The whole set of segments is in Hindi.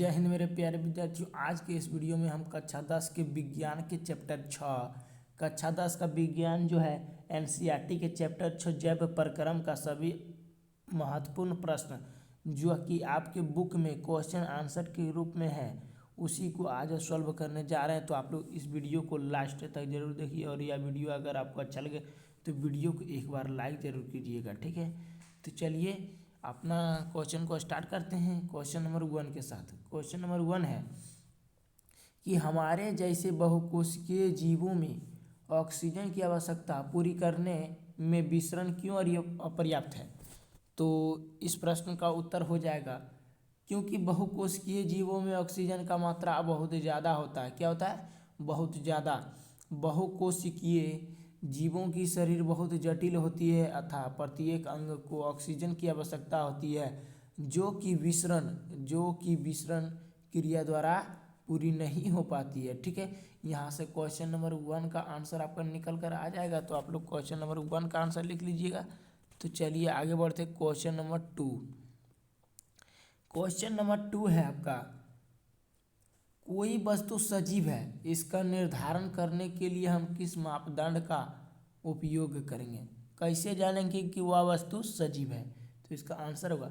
जय हिंद मेरे प्यारे विद्यार्थियों। आज के इस वीडियो में हम कक्षा 10 के विज्ञान के चैप्टर 6 कक्षा 10 का विज्ञान जो है एनसीईआरटी के चैप्टर 6 जैव प्रक्रम का सभी महत्वपूर्ण प्रश्न जो कि आपके बुक में क्वेश्चन आंसर के रूप में है उसी को आज सॉल्व करने जा रहे हैं। तो आप लोग इस वीडियो को लास्ट तक जरूर देखिए और यह वीडियो अगर आपको अच्छा लगे तो वीडियो को एक बार लाइक जरूर कीजिएगा, ठीक है। तो चलिए अपना क्वेश्चन को स्टार्ट करते हैं क्वेश्चन नंबर 1 के साथ। क्वेश्चन नंबर 1 है कि हमारे जैसे बहुकोशिकीय जीवों में ऑक्सीजन की आवश्यकता पूरी करने में विसरण क्यों अपर्याप्त है। तो इस प्रश्न का उत्तर हो जाएगा क्योंकि बहुकोशिकीय जीवों में ऑक्सीजन का मात्रा बहुत ज़्यादा होता है। क्या होता है? बहुत ज़्यादा। बहुकोशिकीय जीवों की शरीर बहुत जटिल होती है अतः प्रत्येक अंग को ऑक्सीजन की आवश्यकता होती है जो कि विसरण क्रिया द्वारा पूरी नहीं हो पाती है, ठीक है। यहाँ से क्वेश्चन नंबर 1 का आंसर आपका निकल कर आ जाएगा। तो आप लोग क्वेश्चन नंबर 1 का आंसर लिख लीजिएगा। तो चलिए आगे बढ़ते क्वेश्चन नंबर 2। क्वेश्चन नंबर 2 है आपका, कोई वस्तु सजीव है, इसका निर्धारण करने के लिए हम किस मापदंड का उपयोग करेंगे। कैसे जानेंगे कि वह वस्तु सजीव है। तो इसका आंसर होगा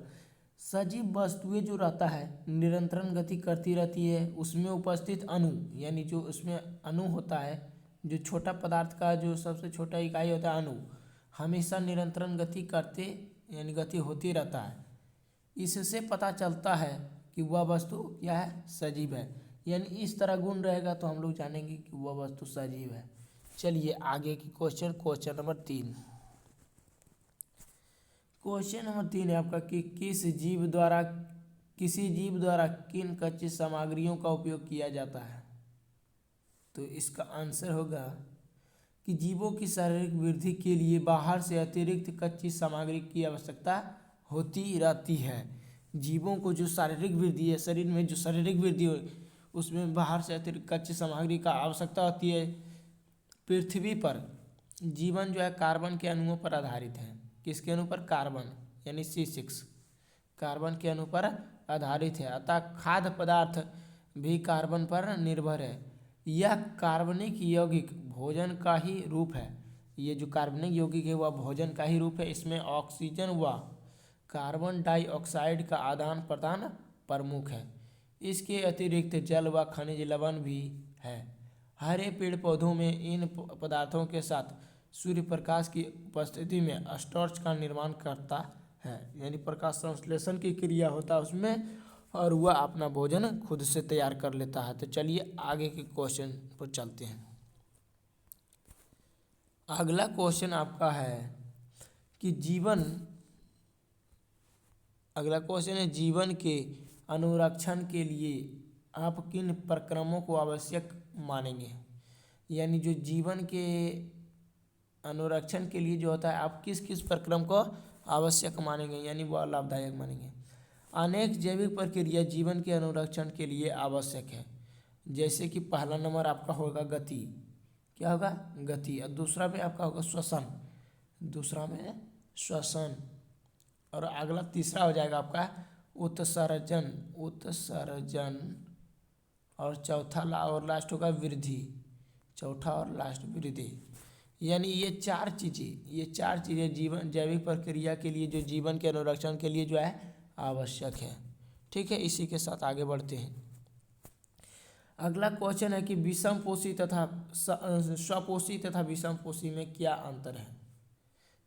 सजीव वस्तुएं जो रहता है निरंतर गति करती रहती है, उसमें उपस्थित अणु यानी जो उसमें अणु होता है, जो छोटा पदार्थ का जो सबसे छोटा इकाई होता है अणु, हमेशा निरंतर गति करते यानी गति होती रहता है। इससे पता चलता है कि वह वस्तु क्या है, सजीव है। यानी इस तरह गुण रहेगा तो हम लोग जानेंगे कि वह वस्तु सजीव है। चलिए आगे की क्वेश्चन नंबर 3। क्वेश्चन नंबर 3 है आपका कि किसी जीव द्वारा किन कच्ची सामग्रियों का उपयोग किया जाता है। तो इसका आंसर होगा कि जीवों की शारीरिक वृद्धि के लिए बाहर से अतिरिक्त कच्ची सामग्री की आवश्यकता होती रहती है। जीवों को जो शारीरिक वृद्धि है, शरीर में जो शारीरिक वृद्धि हो उसमें बाहर से अतिरिक्त कच्ची सामग्री का आवश्यकता होती है। पृथ्वी पर जीवन जो है कार्बन के अणुओं पर आधारित है। किसके अणु पर? कार्बन यानी C6 कार्बन के अणु पर आधारित है अतः खाद्य पदार्थ भी कार्बन पर निर्भर है। यह कार्बनिक यौगिक भोजन का ही रूप है। ये जो कार्बनिक यौगिक है वह भोजन का ही रूप है। इसमें ऑक्सीजन व कार्बन डाइऑक्साइड का आदान प्रदान प्रमुख है। इसके अतिरिक्त जल व खनिज लवण भी है। हरे पेड़ पौधों में इन पदार्थों के साथ सूर्य प्रकाश की उपस्थिति में स्टार्च का निर्माण करता है, यानी प्रकाश संश्लेषण की क्रिया होता है उसमें और वह अपना भोजन खुद से तैयार कर लेता है। तो चलिए आगे के क्वेश्चन पर चलते हैं। अगला क्वेश्चन आपका है कि जीवन के अनुरक्षण के लिए आप किन प्रक्रमों को आवश्यक मानेंगे। यानी जो जीवन के अनुरक्षण के लिए जो होता है आप किस किस प्रक्रम को आवश्यक मानेंगे यानी वह लाभदायक मानेंगे। अनेक जैविक प्रक्रिया जीवन के अनुरक्षण के लिए आवश्यक है। जैसे कि पहला नंबर आपका होगा गति। क्या होगा? गति। और दूसरा में आपका होगा श्वसन। और अगला तीसरा हो जाएगा आपका उत्सर्जन। और चौथा और लास्ट होगा वृद्धि। वृद्धि। यानी ये चार चीज़ें जीवन जैविक प्रक्रिया के लिए जो जीवन के अनुरक्षण के लिए जो है आवश्यक है, ठीक है। इसी के साथ आगे बढ़ते हैं। अगला क्वेश्चन है कि स्वपोषी तथा विषमपोषी में क्या अंतर है।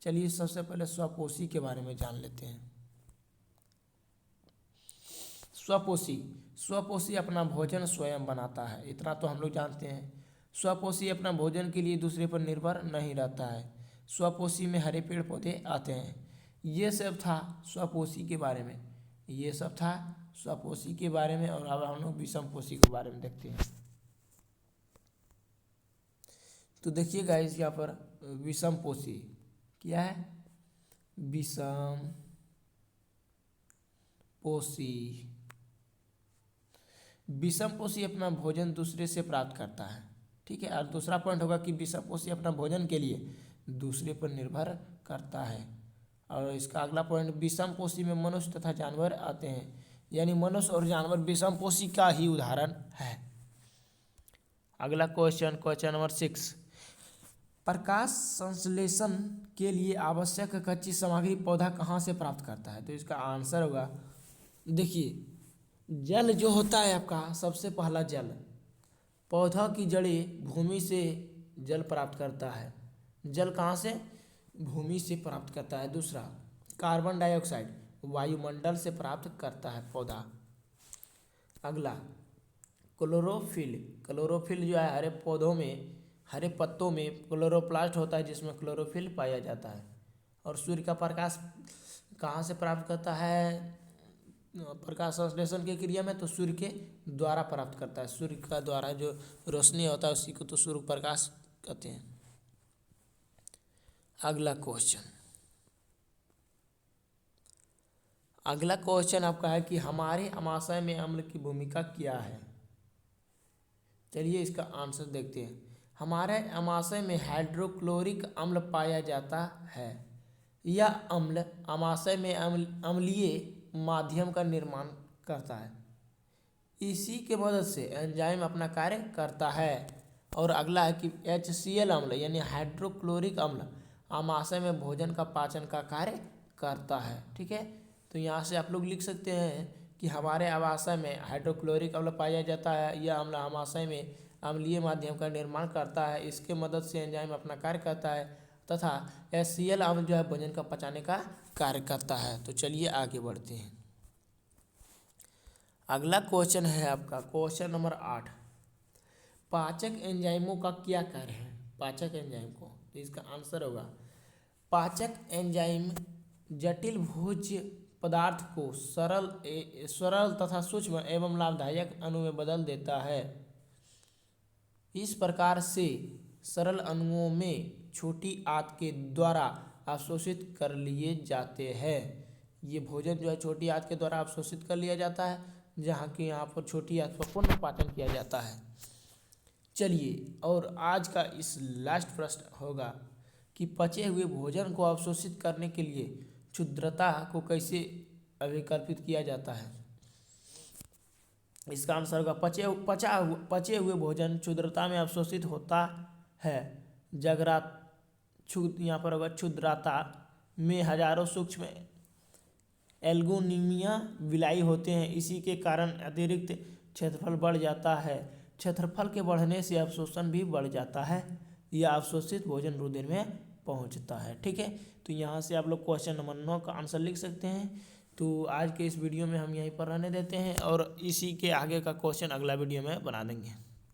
चलिए सबसे पहले स्वपोषी के बारे में जान लेते हैं। स्वपोषी अपना भोजन स्वयं बनाता है, इतना तो हम लोग जानते हैं। स्वपोषी अपना भोजन के लिए दूसरे पर निर्भर नहीं रहता है। स्वपोषी में हरे पेड़ पौधे आते हैं। ये सब था स्वपोषी के बारे में। और अब हम लोग विषमपोषी के बारे में देखते हैं। तो देखिए गाइस यहाँ पर विषमपोषी क्या है? विषमपोषी अपना भोजन दूसरे से प्राप्त करता है, ठीक है। और दूसरा पॉइंट होगा कि विषमपोषी अपना भोजन के लिए दूसरे पर निर्भर करता है। और इसका अगला पॉइंट, विषमपोषी में मनुष्य तथा जानवर आते हैं। यानी मनुष्य और जानवर विषमपोषी का ही उदाहरण है। अगला क्वेश्चन नंबर 6, प्रकाश संश्लेषण के लिए आवश्यक कच्ची सामग्री पौधा कहाँ से प्राप्त करता है? तो इसका आंसर होगा, देखिए जल जो होता है आपका, सबसे पहला जल, पौधा की जड़ें भूमि से जल प्राप्त करता है। जल कहाँ से? भूमि से प्राप्त करता है। दूसरा, कार्बन डाइऑक्साइड वायुमंडल से प्राप्त करता है पौधा। अगला, क्लोरोफिल जो है हरे पौधों में, हरे पत्तों में क्लोरोप्लास्ट होता है जिसमें क्लोरोफिल पाया जाता है। और सूर्य का प्रकाश कहाँ से प्राप्त करता है प्रकाश संश्लेषण की क्रिया में? तो सूर्य के द्वारा प्राप्त करता है। सूर्य का द्वारा जो रोशनी होता है उसी को तो सूर्य प्रकाश कहते हैं। अगला क्वेश्चन आपका है कि हमारे अमाशय में अम्ल की भूमिका क्या है? चलिए इसका आंसर देखते हैं। हमारे अमाशय में हाइड्रोक्लोरिक अम्ल पाया जाता है। यह अम्ल अमाशय में अम्लीय माध्यम का निर्माण करता है। इसी के मदद से एंजाइम अपना कार्य करता है। और अगला है कि HCl अम्ल यानी हाइड्रोक्लोरिक अम्ल अमाशय में भोजन का पाचन का कार्य करता है। ठीक है, तो यहाँ से आप लोग लिख सकते हैं कि हमारे अमाशय में हाइड्रोक्लोरिक अम्ल पाया जाता है। यह अम्ल अमाशय में अम्लीय माध्यम का निर्माण करता है। इसके मदद से एंजाइम अपना कार्य करता है तथा HCl अम्ल जो है भोजन का पचाने का कार्य करता है। तो चलिए आगे बढ़ते हैं। अगला क्वेश्चन है आपका क्वेश्चन नंबर 8, पाचक एंजाइमों का क्या कार्य है? पाचक एंजाइम को, तो इसका आंसर होगा, पाचक एंजाइम जटिल भोज्य पदार्थ को सरल तथा सूक्ष्म एवं लाभदायक अणु में बदल देता है। इस प्रकार से सरल अणुओं में छोटी आंत के द्वारा अवशोषित कर लिए जाते हैं। ये भोजन जो है छोटी आंत के द्वारा अवशोषित कर लिया जाता है, जहाँ की यहाँ पर छोटी आंत पर पुनः पाचन किया जाता है। चलिए, और आज का इस लास्ट प्रश्न होगा कि पचे हुए भोजन को अवशोषित करने के लिए क्षुद्रता को कैसे अभिकल्पित किया जाता है? इसका आंसर होगा, पचे हुए भोजन क्षुद्रता में अवशोषित होता है। यहाँ पर होगा क्षुद्रता में हजारों सूक्ष्म एल्गोनिमिया विलाई होते हैं। इसी के कारण अतिरिक्त क्षेत्रफल बढ़ जाता है। क्षेत्रफल के बढ़ने से अवशोषण भी बढ़ जाता है। यह अवशोषित भोजन रुधिर में पहुंचता है। ठीक है, तो यहाँ से आप लोग क्वेश्चन नंबर 9 का आंसर लिख सकते हैं। तो आज के इस वीडियो में हम यहीं पर रहने देते हैं और इसी के आगे का क्वेश्चन अगला वीडियो में बना देंगे।